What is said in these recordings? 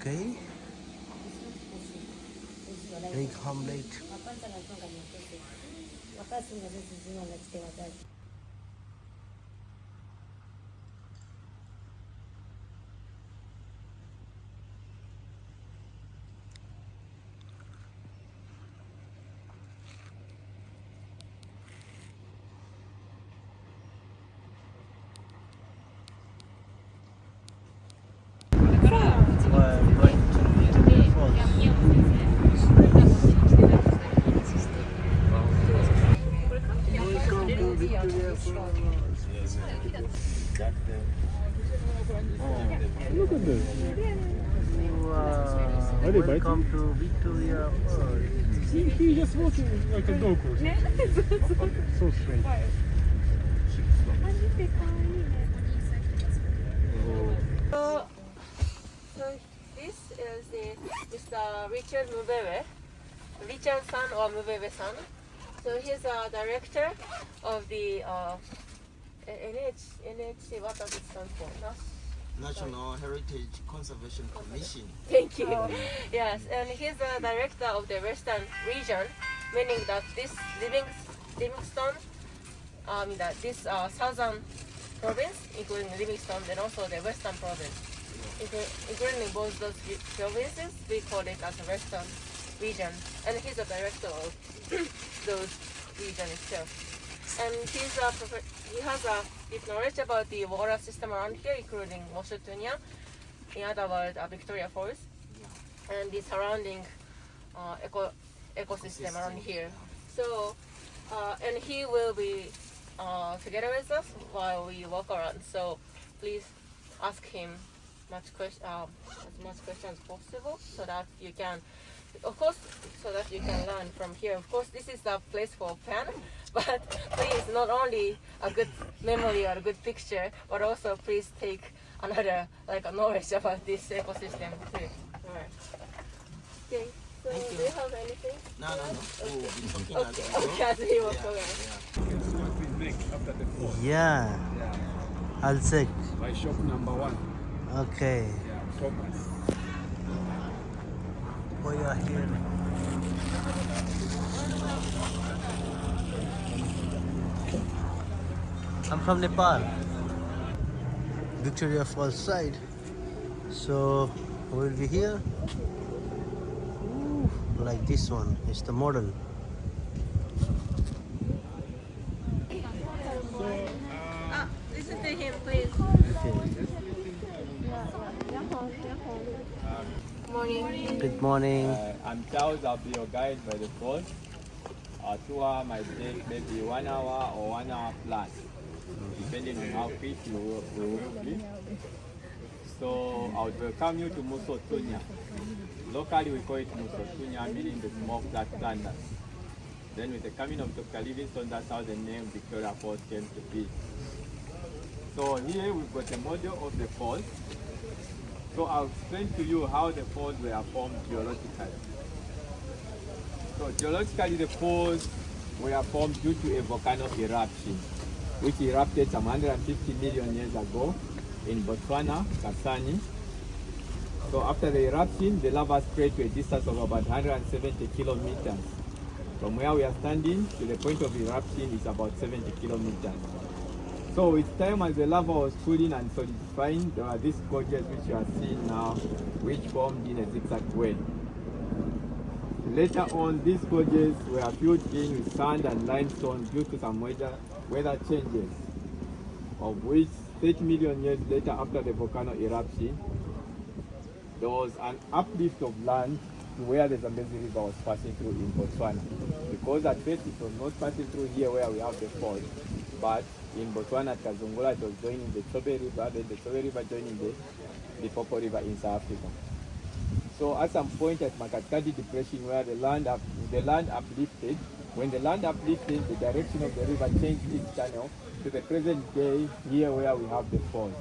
Okay. Egg omelette. Look at this. Wow. Are they Welcome biting? to Victoria Falls. See, he's just walking like a dog or something. So strange. So this is Mr. Richard Mubebe, Richard San or Mubebe San. So he's a director of the NH, what does it stand for? National Heritage Conservation Commission. Thank you. Yes, and he's the director of the Western region, meaning that this Livingstone, this southern province, including Livingstone, and also the western province, including both those provinces, we call it as a western region. And he's the director of those region itself. And he has a deep knowledge about the water system around here, including Mosi, Tunya, in other words, Victoria Falls, and the surrounding ecosystem around here. So, and he will be together with us while we walk around. So, please ask him as much questions as possible, so that you can, of course, so that you can learn from here. Of course, this is the place for fun, but please, not only a good memory or a good picture, but also please take another knowledge about this ecosystem too. Alright. Okay. So do you have anything? No. Okay. We'll be talking Okay, as we walk away. What we make after the fall. Yeah. I'll check. By shop number 1. Okay. Yeah, focus. We are here. I'm from Nepal, Victoria Falls side. So we'll be here. Ooh, like this one is the model. Listen to him, please. Okay. Morning. Good morning. I'm Charles, I'll be your guide by the falls. Our tour might take maybe 1 hour or 1 hour plus, depending on how quick we will be. So I would welcome you to Mosi Tunya. Locally we call it Mosi Tunya, meaning the smoke that thunders. Then with the coming of Dr. Livingstone, that's how the name Victoria Falls came to be. So here we've got a model of the falls. So I'll explain to you how the falls were formed geologically. So geologically the falls were formed due to a volcano eruption, which erupted some 150 million years ago in Botswana, Kasani. So after the eruption, the lava spread to a distance of about 170 kilometers. From where we are standing to the point of eruption is about 70 kilometers. So with time, as the lava was cooling and solidifying, there were these gorges which you are seeing now, which formed in a zigzag way. Later on, these gorges were filled in with sand and limestone due to some weather changes, of which 30 million years later, after the volcano eruption, there was an uplift of land to where the Zambezi River was passing through in Botswana. Because at first it was not passing through here where we have the falls, but in Botswana at Kazungula it was joining the Chobe River, then the Chobe River joining the Popo River in South Africa. So at some point at Makatkadi Depression where the land uplifted, when the land uplifted, the direction of the river changed its channel to the present day here where we have the falls.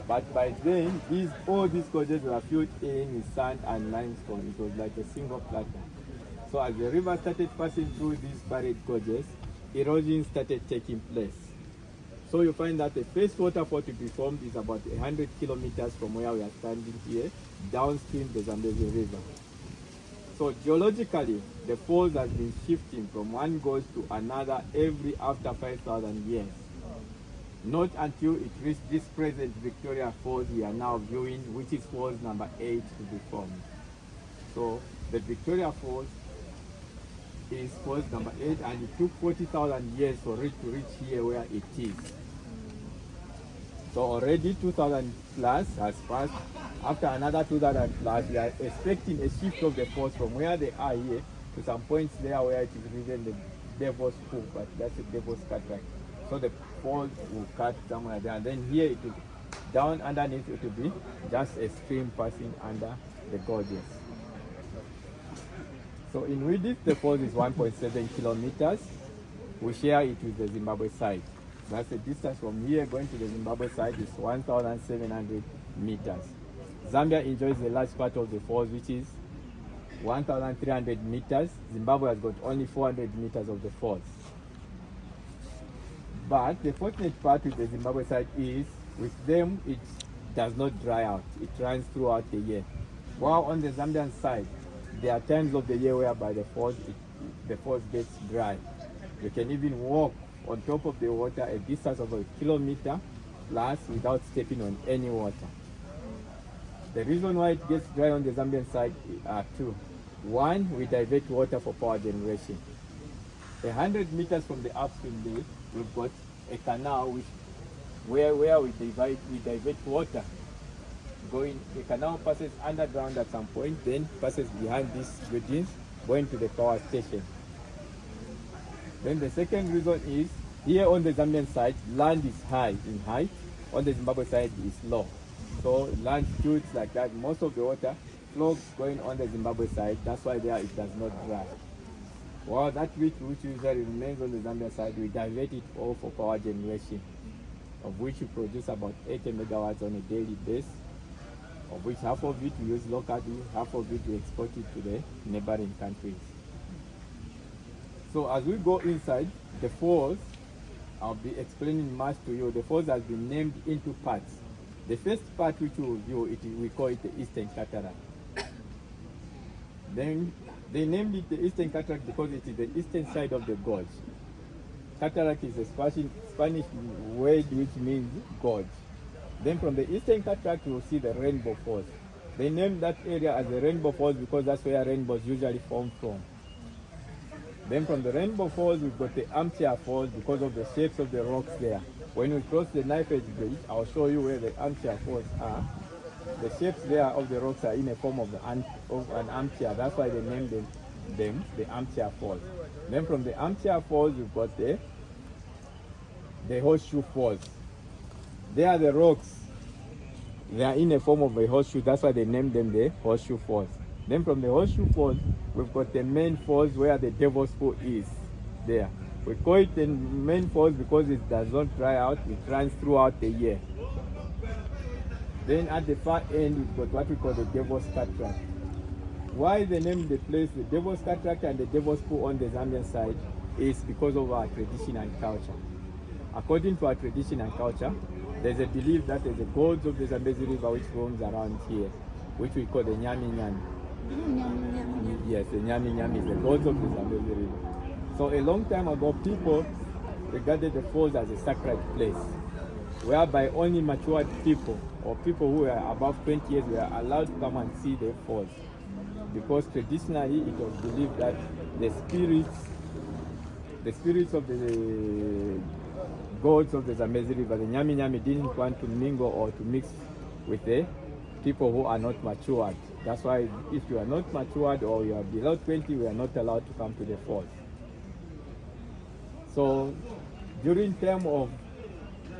But by then, all these gorges were filled in with sand and limestone. It was like a single plateau. So as the river started passing through these buried gorges, erosion started taking place. So you find that the first waterfall to be formed is about 100 kilometers from where we are standing here, downstream the Zambezi River. So geologically, the falls has been shifting from one gauge to another every after 5,000 years. Not until it reached this present Victoria Falls we are now viewing, which is falls number 8 to be formed. So the Victoria Falls is falls number 8, and it took 40,000 years for it to reach here where it is. So already 2,000 plus has passed. After another 2,000 plus, we are expecting a shift of the falls from where they are here to some points there where it is written the Devil's Pool, but that's the Devil's Cataract. So the falls will cut somewhere there, and then here it will down underneath it will be just a stream passing under the gorges. So in width, the falls is 1.7 kilometers. We share it with the Zimbabwe side. That's the distance from here going to the Zimbabwe side is 1,700 meters. Zambia enjoys a large part of the falls, which is 1,300 meters. Zimbabwe has got only 400 meters of the falls. But the fortunate part with the Zimbabwe side is, with them, it does not dry out. It runs throughout the year. While on the Zambian side, there are times of the year whereby the falls gets dry. You can even walk on top of the water a distance of a kilometer plus without stepping on any water. The reason why it gets dry on the Zambian side are two. One, we divert water for power generation. 100 meters from the upstream there, we've got a canal where we divert water. The canal passes underground at some point, then passes behind these buildings, going to the power station. Then the second reason is, here on the Zambian side, land is high in height. On the Zimbabwe side is low. So land shoots like that. Most of the water flows going on the Zimbabwe side. That's why there it does not dry. While that which usually remains on the Zambia side, we divert it all for power generation, of which we produce about 80 megawatts on a daily basis, of which half of it we use locally, half of it we export it to the neighboring countries. So as we go inside, the falls, I'll be explaining much to you. The falls has been named into parts. The first part which we will view, we call it the Eastern Cataract. Then they named it the Eastern Cataract because it is the eastern side of the gorge. Cataract is a Spanish word which means gorge. Then from the Eastern Cataract you will see the Rainbow Falls. They named that area as the Rainbow Falls because that's where rainbows usually form from. Then from the Rainbow Falls we've got the Armchair Falls because of the shapes of the rocks there. When we cross the Knife Edge Bridge, I'll show you where the Armchair Falls are. The shapes there of the rocks are in a form of an armchair. That's why they named them the Armchair Falls. Then from the Armchair Falls we've got the Horseshoe Falls. They are the rocks. They are in a form of a horseshoe. That's why they named them the Horseshoe Falls. Then from the Horseshoe Falls, we've got the main falls where the Devil's Pool is there. We call it the main falls because it does not dry out. It runs throughout the year. Then at the far end, we've got what we call the Devil's Cataract. Why they named the place the Devil's Cataract and the Devil's Pool on the Zambian side is because of our tradition and culture. According to our tradition and culture, there's a belief that there's a gods of the Zambezi River which roams around here, which we call the Nyami Nyami. Yes, the Nyami Nyami is the gods of the Zambezi River. So a long time ago, people regarded the falls as a sacred place, whereby only matured people or people who were above 20 years were allowed to come and see the falls. Because traditionally it was believed that the spirits of the gods of the Zambezi River, the Nyami Nyami, didn't want to mingle or to mix with the people who are not matured. That's why if you are not matured or you are below 20, we are not allowed to come to the falls. So during time of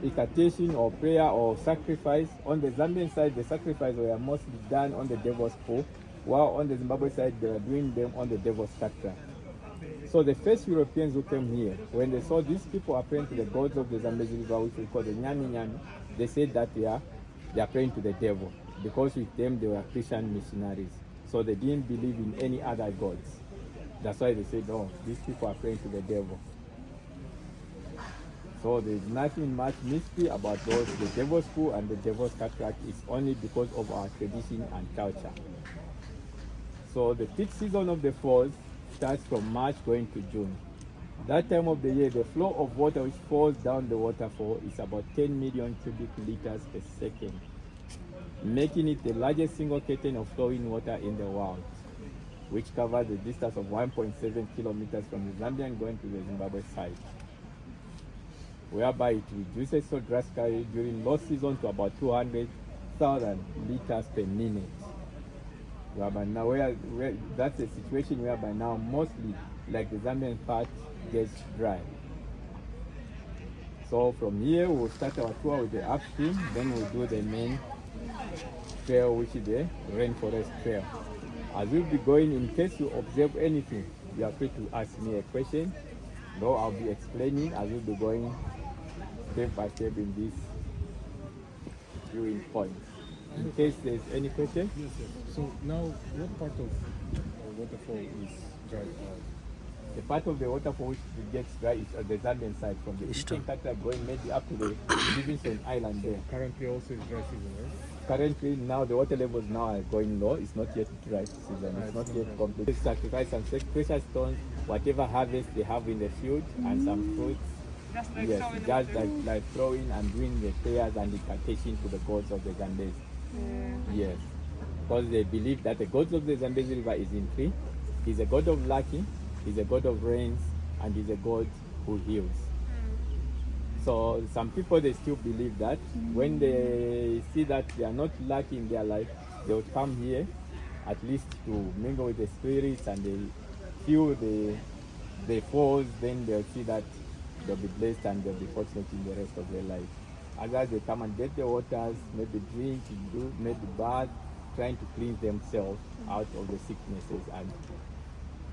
incantation or prayer or sacrifice, on the Zambian side the sacrifice were mostly done on the Devil's Pool, while on the Zimbabwe side they were doing them on the Devil's Cataract. So the first Europeans who came here, when they saw these people are praying to the gods of the Zambezi River, which we call the Nyami Nyami, they said that they are praying to the devil, because with them they were Christian missionaries. So they didn't believe in any other gods. That's why they said, oh, these people are praying to the devil. So there's nothing much mystery about those. The Devil's Pool and the Devil's Cataract is only because of our tradition and culture. So the peak season of the falls starts from March going to June. That time of the year, the flow of water which falls down the waterfall is about 10 million cubic liters per second, making it the largest single curtain of flowing water in the world, which covers a distance of 1.7 kilometers from the Zambian going to the Zimbabwe side, whereby it reduces so drastically during low season to about 200,000 liters per minute. Whereby now, where that's a situation whereby now mostly, like the Zambian part, gets dry. So from here we'll start our tour with the upstream, then we'll do the main trail, which is the rainforest trail. As we'll be going, in case you observe anything, you are free to ask me a question. Though I'll be explaining as we'll be going step by step in these viewing points. In case there's any question? Yes, yes. So now, what part of waterfall is dry? The part of the waterfall which gets dry is at the Zambian side, from the eastern cataract going maybe up to the Livingstone Island there. Currently also is dry season, right? Currently now the water levels now are going low. It's not yet dry season. It's not yet complete. Sacrifice some precious stones, whatever harvest they have in the field, and some fruits. Yes, just like throwing and doing the prayers and incantation to the gods of the Zambezi. Yes, because they believe that the god of the Zambezi River is in tree. He's a god of lucky, he's a god of rains, and he's a god who heals. So some people, they still believe that when they see that they are not lucky in their life, they will come here at least to mingle with the spirits, and they feel the falls, then they'll see that they'll be blessed and they'll be fortunate in the rest of their life. Others, they come and get the waters, maybe drink, do maybe bath, trying to cleanse themselves out of the sicknesses. And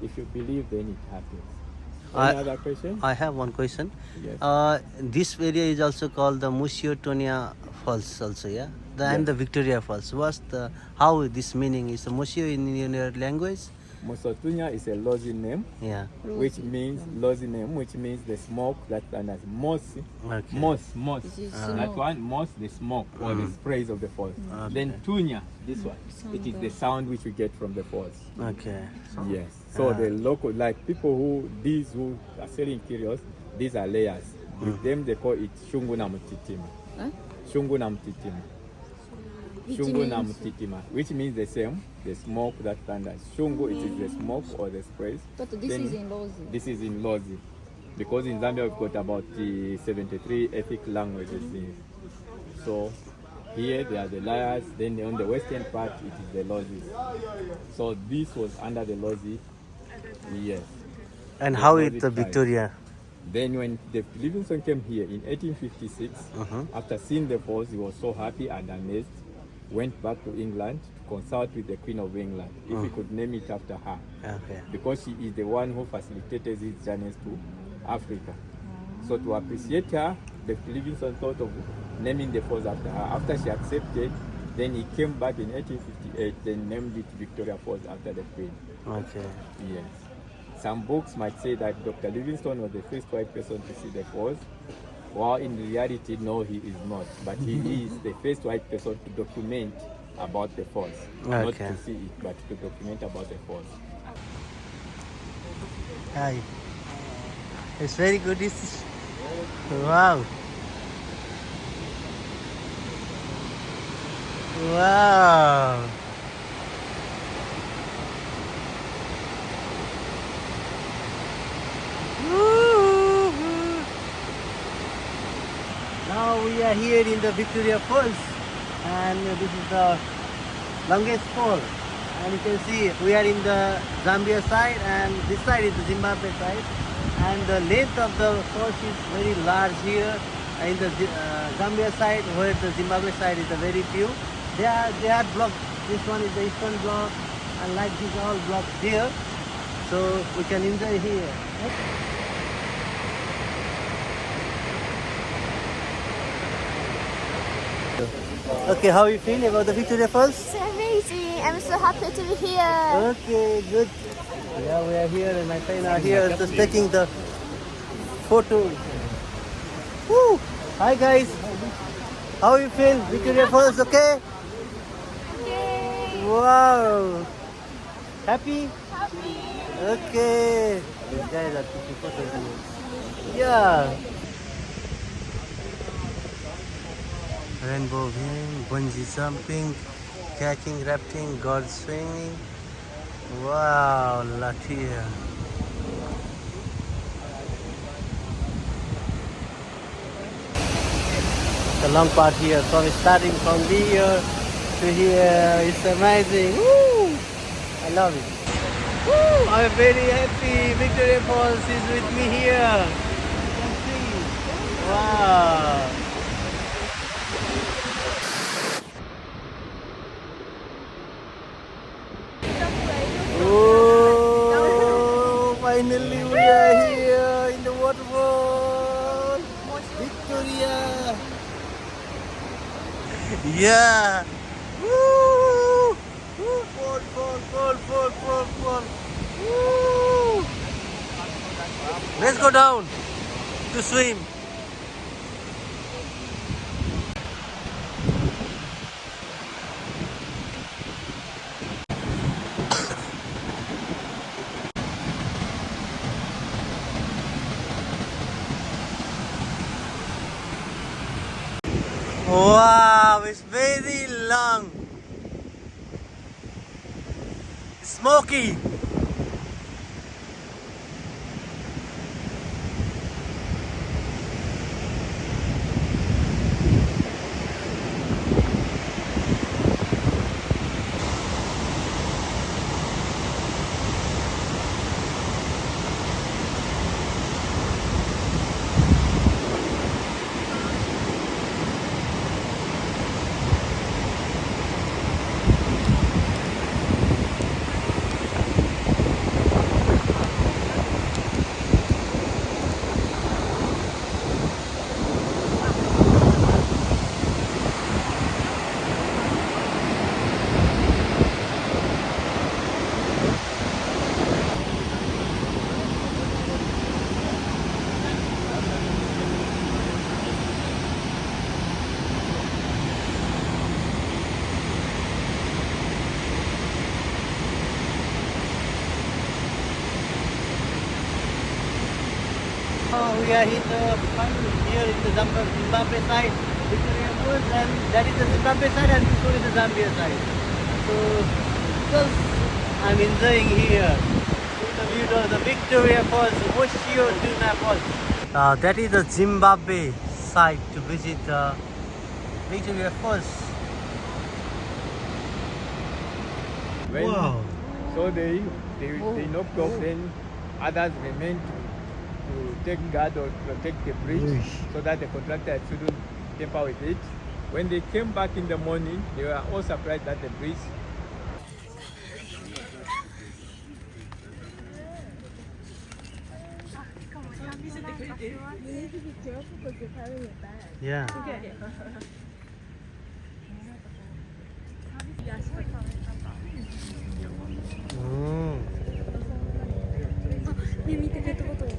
if you believe, then it happens. Any other question? I have one question. Yes. This area is also called the Mosi Tunya Falls also, yeah? And the Victoria Falls. What's the, how this meaning is? Mosi in your language? Tunya is a Lozi name, Yeah. which means Lozi name, which means the smoke that and as Mosi. Okay. Mos. That smoke. one, Mos, the smoke or the sprays of the falls. Okay. Then Tunya, this one, it is the sound which we get from the falls. Okay. Yes. So the local, like people who are selling curios, these are layers. With them, they call it Shungu na Mutitima. Huh? Shungu na Mutitima. Which Shungu na means- Mutitima, which means the same, the smoke that thunders. Shungu, it is the smoke or the sprays. But this Then is in Lozi. This is in Lozi. Because in Zambia we've got about 73 ethnic languages. So here they are the Layas, then on the western part it is the Lozis. So this was under the Lozi, yes. And The how Lozi is the tribe. Victoria? Then when the Livingstone came here in 1856, after seeing the falls, he was so happy and amazed, went back to England to consult with the Queen of England if he could name it after her, Okay. because she is the one who facilitated his journeys to Africa. So to appreciate her, the Livingstone thought of naming the falls after her. After she accepted, then he came back in 1858, then named it Victoria Falls after the Queen. Okay. Yes. Some books might say that Dr. Livingstone was the first white person to see the falls, while in reality, no, he is not. But he is the first white person to document about the falls. Not Okay. to see it, but to document about the falls. Hi. It's very good. It's, wow. Wow. Woo-hoo. Now we are here in the Victoria Falls, and this is the longest fall. And you can see we are in the Zambia side, and this side is the Zimbabwe side. And the length of the falls is very large here. In the Zambia side, where the Zimbabwe side is a very few. They are blocked. This one is the eastern block, and like these all blocks here. So we can enjoy here. Okay, how you feel about the Victoria Falls? It's amazing. I'm so happy to be here. Okay, good. Yeah, we are here and my friend are here just taking the photo. Woo! Hi guys. How you feel? Victoria Falls, okay? Wow. Happy? Okay. These guys are taking photos. Yeah. Rainbow viewing, bungee jumping, kayaking, rafting, god swinging. Wow, Latvia. The long part here, from starting from here to here, it's amazing. Woo! I love it. Woo! I'm very happy. Victoria Falls is with me here. You can see. Wow. Oh, finally we are here in the waterfall. Victoria. Yeah. Woo! Woo! Fall. Woo! Let's go down to swim. Wow, it's very long. Smoky. We are in the here in the Zimbabwe side, Victoria Falls, and that is the Zimbabwe side, and this one is the Zambia side. So, just I'm enjoying here. The view of the Victoria Falls, Mosi Tunya Falls. That is the Zimbabwe side to visit Victoria Falls. Wow. So they knocked off, then others remained to take guard or protect the bridge so that the contractor shouldn't tamper with it. When they came back in the morning, they were all surprised that the bridge. Yeah. Mm. 見てペットボトル。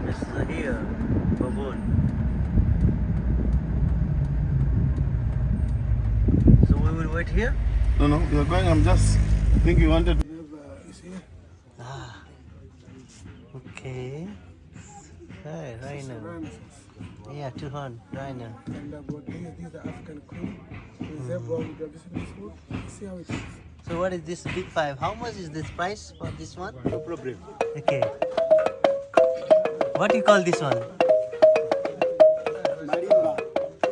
This is here, Babun. So we will wait here? No, you're going. I'm just thinking you wanted to. Ah, okay. Hey, Rainer. Yeah, 200, Rainer. And this is the African queen. See how it is. So what is this big five? How much is this price for this one? No problem. Okay. What do you call this one? Marimba.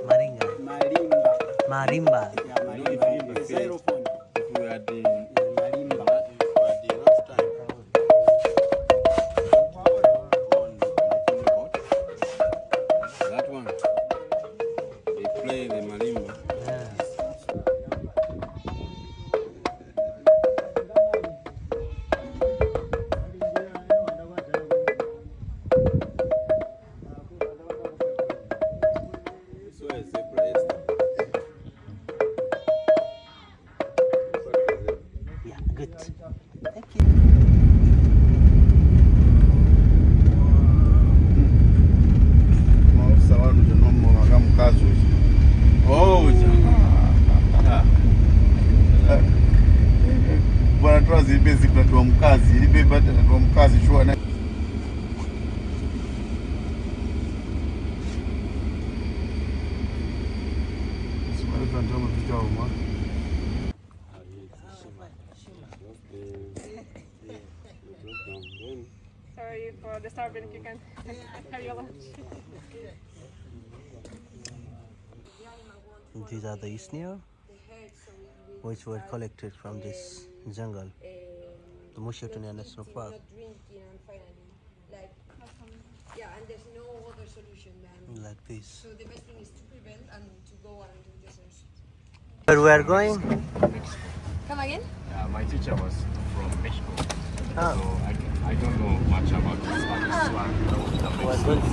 Maringa. Marimba. Marimba. Yeah, marimba. The xylophone. If we had the Marimba. enough time. That one. They play the marimba. gaan doen met video, man. Sorry for disturbing. You can have your lunch. These are the snail which were collected from this jungle, the Mosi National Park. Drinking and finally, like, yeah, and there's no other solution than Like this. so the best thing is to prevent and to go and do the search. Where we are going? Come again? My teacher was from Mexico, Ah. so I don't know much about Spanish slang. We are going to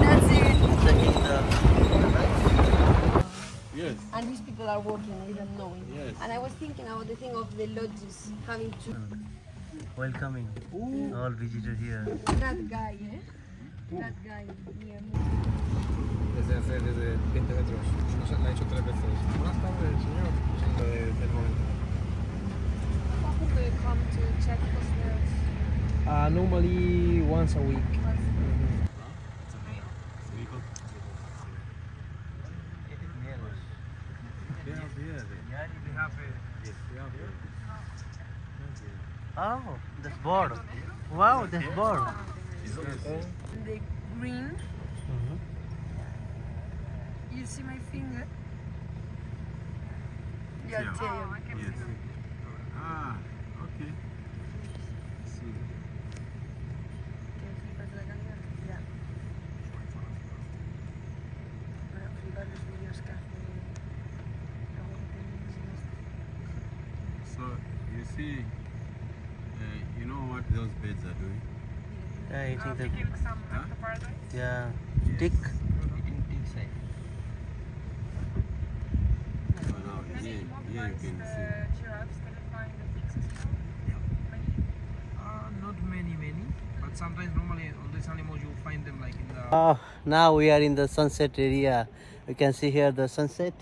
That's it. checking the Yes. And these people are working without knowing. Yes. And I was thinking about the thing of the lodges having to. welcoming all visitors here. That guy, eh? That guy near me. Desde hace 20 metros. No se la he hecho 3 veces. Buenas tardes, señor. Del momento. How often do you come to check for snails? Normally once a week. Oh, that's bird. Wow, that's bird. The green. You see my finger? Yeah, tail. Ah, okay. So, you see, you know what those birds are doing? Yeah, I think that. Some paradise. Yeah, tick. So now, here you can see. Giraffes, can you find the pigs as well? Not many. But sometimes normally all these animals you find them like in the Oh, now we are in the sunset area. You can see here the sunset.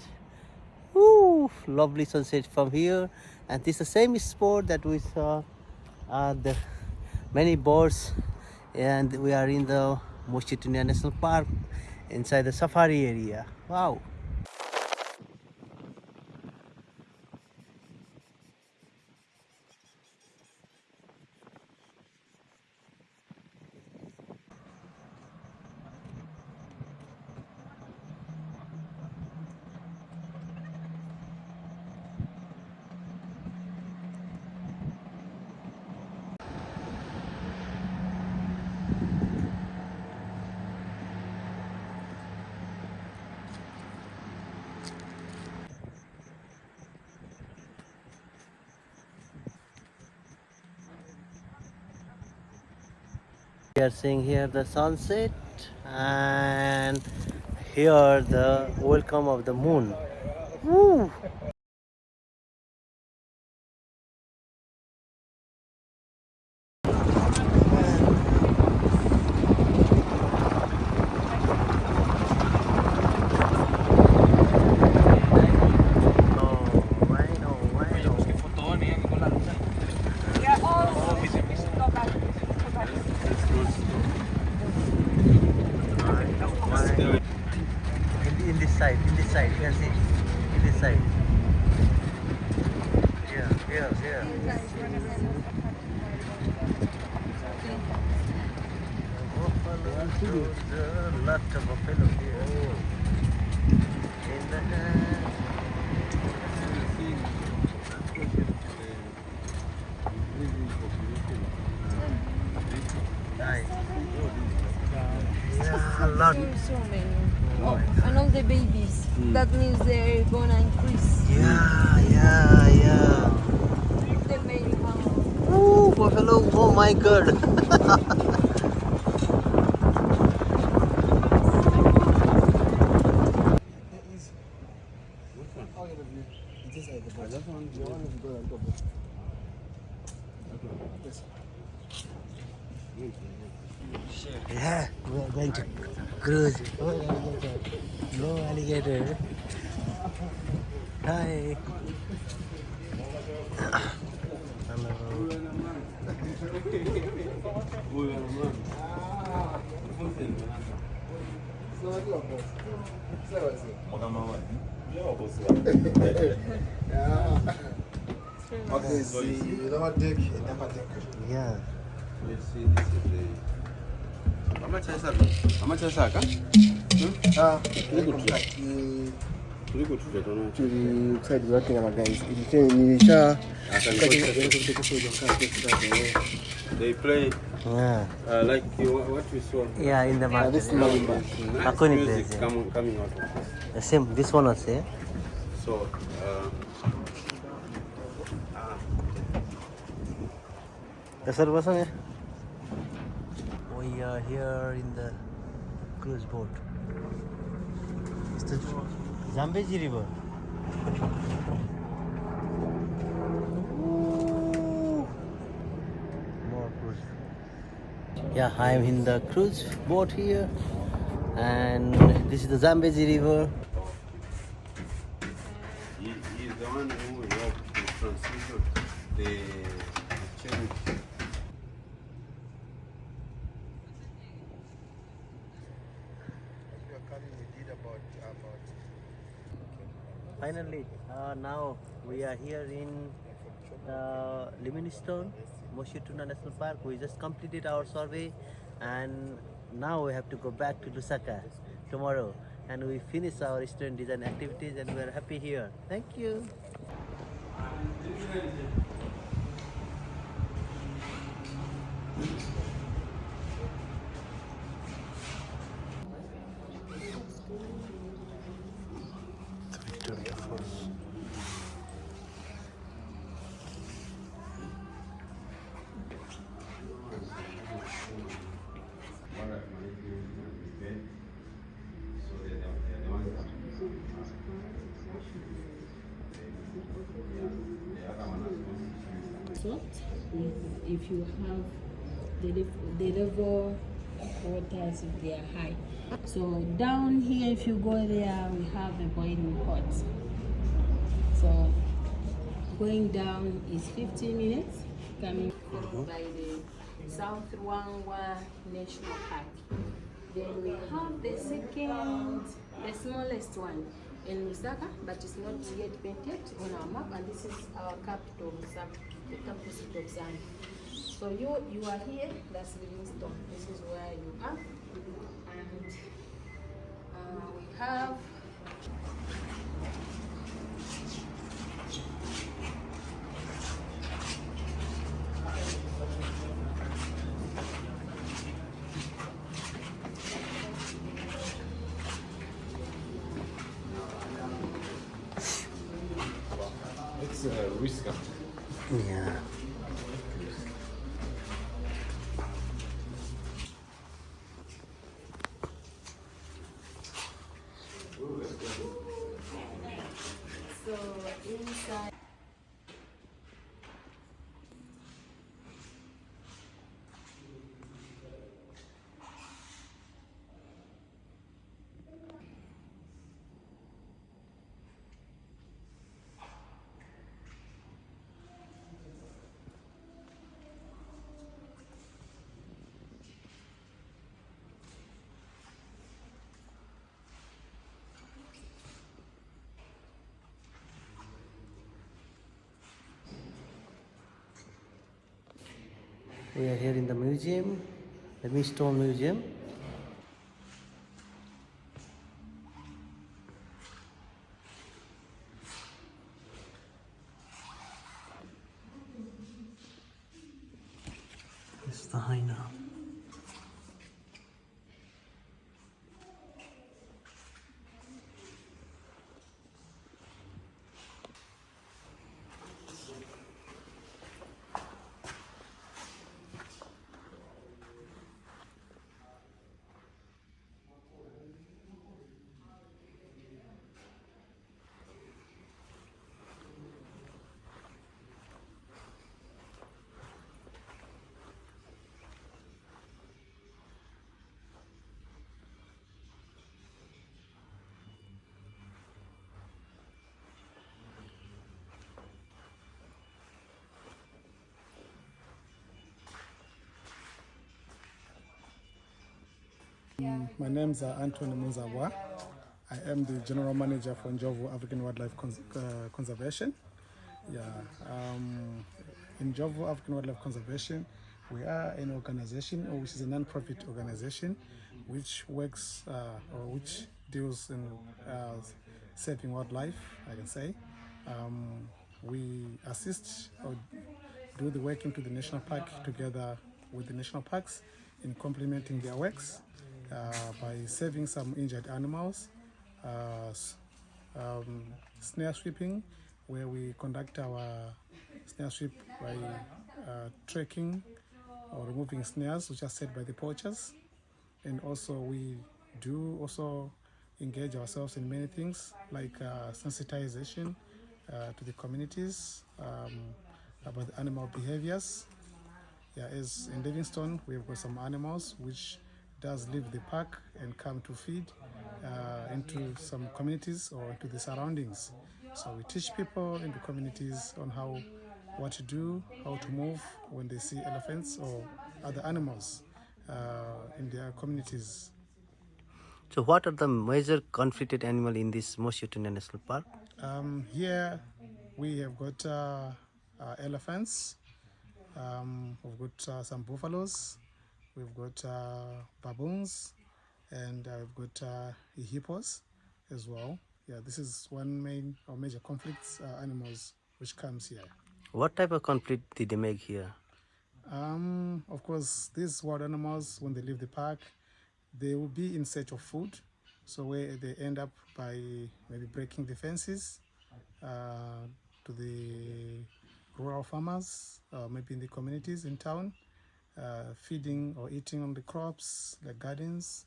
Woo, lovely sunset from here. And this is the same spot that we saw the many birds. And we are in the Mosi National Park inside the safari area. Wow. We are seeing here the sunset and here the welcome of the moon. Woo. In this side, you can see, in this side. Here. Buffalo soldier, lot of buffalo here. In the hand. Nice. Yeah, a lot. So many. Oh, and all the babies. That means they're gonna increase. Yeah. The male one. Ooh, buffalo, oh my god. Yeah, we are going to cruise. No alligator. Hi. Hello. Okay, see, lower deck and upper deck. Yeah. Let's see, this is the. How much is that? How much is that? Tulikusaidia wake na magari. Nilisha They play yeah. like what we saw. Yeah, in the market. This nice music coming out of this. The same, this one also. So, Yes, sir, what's on? We are here in the cruise boat. It's the Zambezi River. Ooh. More cruise. Yeah, I am in the cruise boat here, and this is the Zambezi River. he is the one who helped to transition the change. Finally, now we are here in Livingstone, Mosi National Park. We just completed our survey, and now we have to go back to Lusaka tomorrow. And we finish our student design activities, and we are happy here. Thank you. If you have the level waters, if they are high. So down here, if you go there, we have the boiling pot. So going down is 15 minutes, coming followed by the South Ruangwa National Park. Then we have the second, the smallest one in Lusaka, but it's not yet painted on our map, and this is our capital, the capital city of Zambia. So you are here, that's Livingstone. This is where you are, and we have It's whisker. Yeah. so inside. We are here in the museum, the Livingstone Museum. This is the hyena. My name is Anthony Muzabwa. I am the General Manager for Njovu African Wildlife Conservation. Yeah, in Njovu African Wildlife Conservation, we are an organization, which is a non-profit organization, which works or which deals in saving wildlife, I can say. We assist or do the work into the national park together with the national parks in complementing their works by saving some injured animals, snare sweeping, where we conduct our snare sweep by tracking or removing snares which are set by the poachers, and also we do also engage ourselves in many things like sensitization to the communities about the animal behaviors. Yeah, as in Livingstone, we've got some animals which does leave the park and come to feed into some communities or into the surroundings. So we teach people in the communities on what to do, how to move when they see elephants or other animals in their communities. So what are the major conflicted animals in this Mosi National Park? Here we have got elephants, we've got some buffaloes, we've got baboons, and we've got hippos as well. Yeah, this is one main or major conflicts animals which comes here. What type of conflict did they make here? Of course, these wild animals, when they leave the park, they will be in search of food. So where they end up by maybe breaking the fences to the rural farmers, maybe in the communities in town, feeding or eating on the crops, like gardens,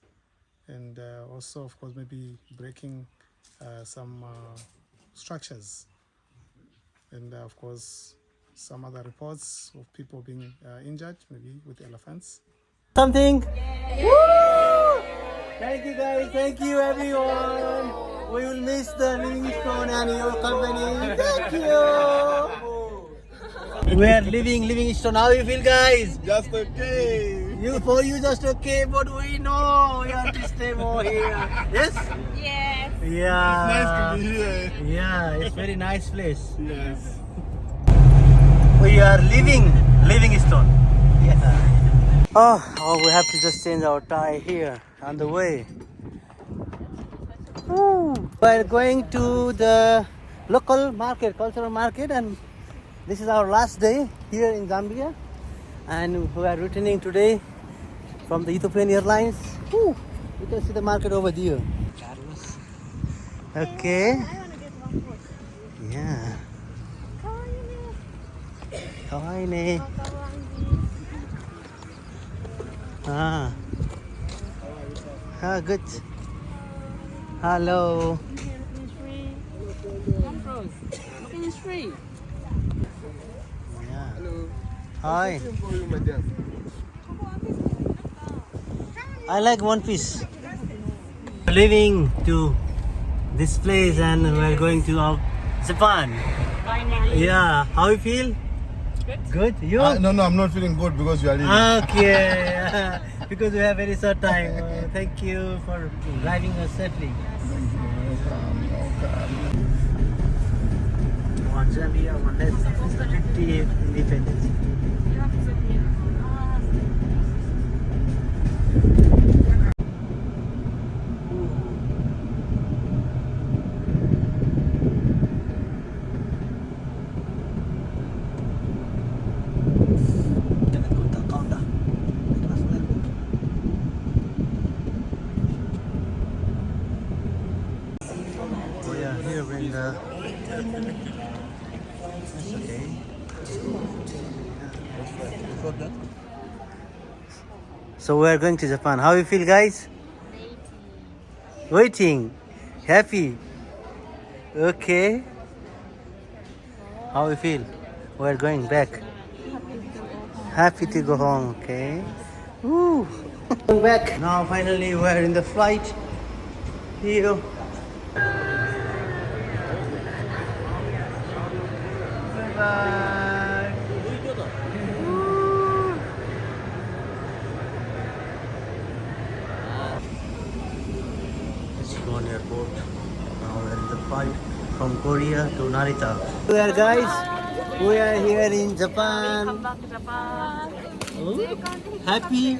and also, of course, maybe breaking some structures. And of course, some other reports of people being injured, maybe with elephants. Something? Woo! Thank you guys, thank you everyone. We will miss the Livingstone and your company. Thank you. We are leaving Livingstone. How you feel, guys? Just okay. For you just okay, but we know we have to stay more here. Yes? Yes. Yeah. It's nice to be here. Yeah, it's very nice place. Yes. We are leaving Livingstone. Yeah. Oh, we have to just change our tie here on the way. We're going to the local market, cultural market, and this is our last day here in Zambia. And we are returning today from the Ethiopian Airlines. You can see the market over there. Okay. I want to get one foot. Yeah. Kawaii. Good. Hello. It's free. Yeah. Hello. Hi. I like one piece. Leaving to this place and we're going to Japan. Finally. Yeah. How you feel? Good. You? No, I'm not feeling good because you are leaving. Okay. Because we have very short time. Thank you for driving us safely. One Zambia, one less 50 independence. Here we're in the... That's okay. So we're going to Japan. How you feel, guys? Waiting. Happy. Okay. How you feel? We're going back. Happy to go home. Okay. Woo. Going back. Now finally we're in the flight. Here. Bye. airport. Now we are in the flight from Korea to Narita. We are guys. We are here in Japan. Come back to Japan. Oh, happy?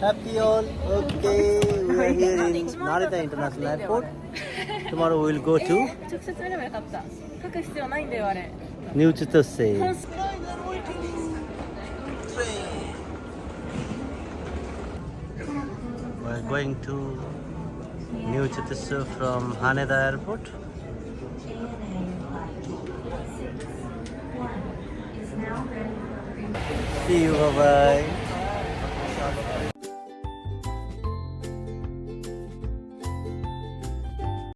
Happy all? Okay. We are here in Narita International Airport. Tomorrow we will go to 直接見ればよかった。書く必要ないんだよあれ。 New Chitose. We are going to New Chitose from Haneda Airport. See you, bye bye.